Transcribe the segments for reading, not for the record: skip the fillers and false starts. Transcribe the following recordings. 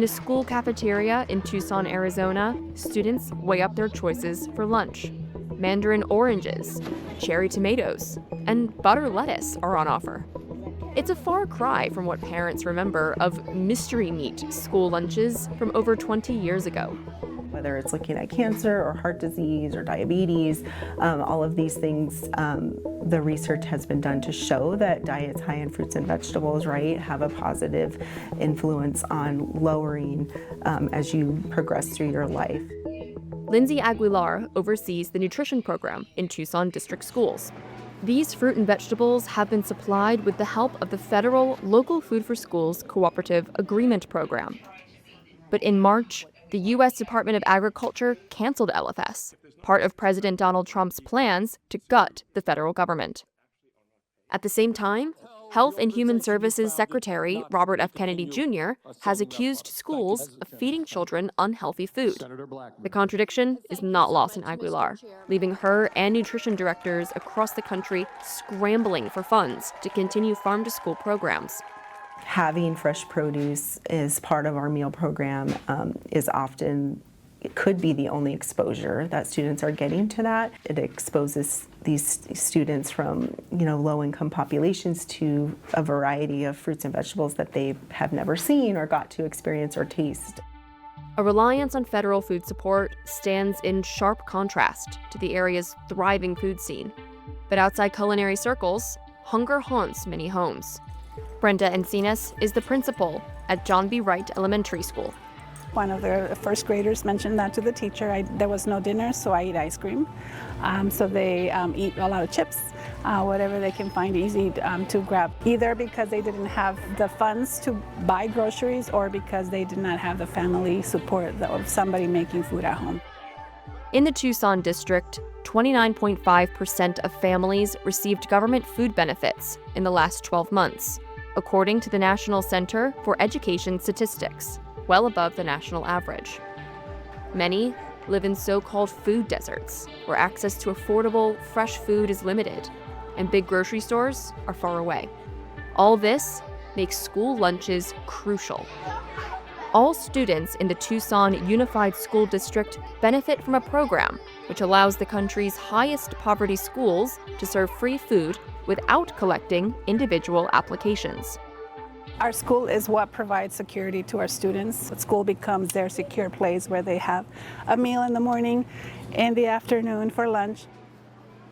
In a school cafeteria in Tucson, Arizona, students weigh up their choices for lunch. Mandarin oranges, cherry tomatoes, and butter lettuce are on offer. It's a far cry from what parents remember of mystery meat school lunches from over 20 years ago. Whether it's looking at cancer or heart disease or diabetes, all of these things, the research has been done to show that diets high in fruits and vegetables, right, have a positive influence on lowering as you progress through your life. Lindsay Aguilar oversees the nutrition program in Tucson District Schools. These fruit and vegetables have been supplied with the help of the federal Local Food for Schools Cooperative Agreement Program. But in March, the U.S. Department of Agriculture canceled LFS, part of President Donald Trump's plans to gut the federal government. At the same time, Health and Human Services Secretary Robert F. Kennedy Jr. has accused schools of feeding children unhealthy food. The contradiction is not lost on Aguilar, leaving her and nutrition directors across the country scrambling for funds to continue farm-to-school programs. Having fresh produce as part of our meal program is often, it could be the only exposure that students are getting to that. It exposes these students from, low-income populations to a variety of fruits and vegetables that they have never seen or got to experience or taste. A reliance on federal food support stands in sharp contrast to the area's thriving food scene. But outside culinary circles, hunger haunts many homes. Brenda Encinas is the principal at John B. Wright Elementary School. One of the first graders mentioned that to the teacher. There was no dinner, so I eat ice cream. So they eat a lot of chips, whatever they can find easy to grab, either because they didn't have the funds to buy groceries or because they did not have the family support of somebody making food at home. In the Tucson district, 29.5% of families received government food benefits in the last 12 months, according to the National Center for Education Statistics, well above the national average. Many live in so-called food deserts, where access to affordable, fresh food is limited, and big grocery stores are far away. All this makes school lunches crucial. All students in the Tucson Unified School District benefit from a program which allows the country's highest poverty schools to serve free food without collecting individual applications. Our school is what provides security to our students. School becomes their secure place where they have a meal in the morning, in the afternoon for lunch.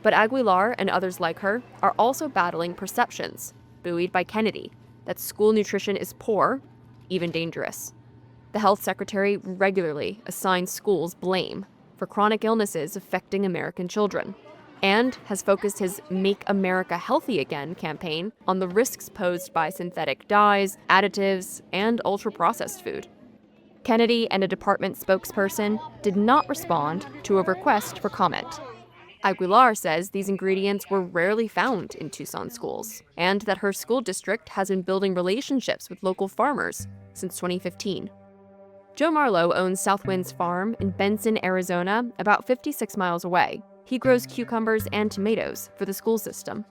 But Aguilar and others like her are also battling perceptions, buoyed by Kennedy, that school nutrition is poor, even dangerous. The health secretary regularly assigns schools blame for chronic illnesses affecting American children, and has focused his Make America Healthy Again campaign on the risks posed by synthetic dyes, additives, and ultra-processed food. Kennedy and a department spokesperson did not respond to a request for comment. Aguilar says these ingredients were rarely found in Tucson schools, and that her school district has been building relationships with local farmers since 2015. Joe Marlowe owns Southwinds Farm in Benson, Arizona, about 56 miles away. He grows cucumbers and tomatoes for the school system.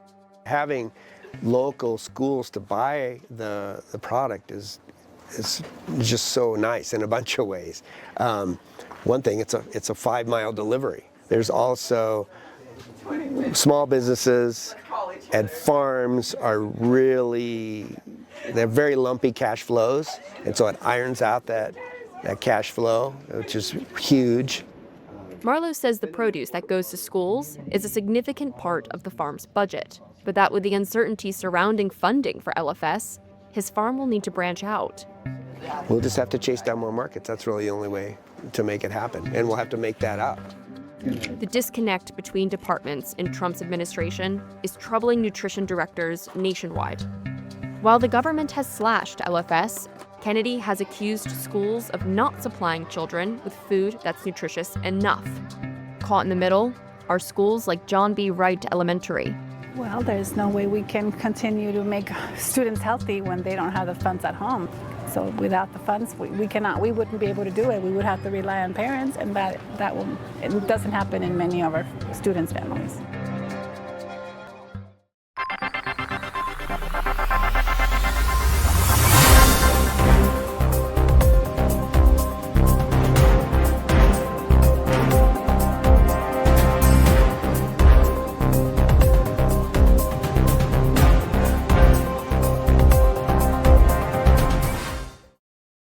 Having local schools to buy the product is just so nice in a bunch of ways. One thing, it's a 5-mile delivery. There's also small businesses and farms are they're very lumpy cash flows, and so it irons out that cash flow, which is huge. Marlowe says the produce that goes to schools is a significant part of the farm's budget, but that with the uncertainty surrounding funding for LFS, his farm will need to branch out. We'll just have to chase down more markets. That's really the only way to make it happen, and we'll have to make that up. The disconnect between departments in Trump's administration is troubling nutrition directors nationwide. While the government has slashed LFS, Kennedy has accused schools of not supplying children with food that's nutritious enough. Caught in the middle are schools like John B. Wright Elementary. Well, there's no way we can continue to make students healthy when they don't have the funds at home. So without the funds, we wouldn't be able to do it. We would have to rely on parents, and it doesn't happen in many of our students' families.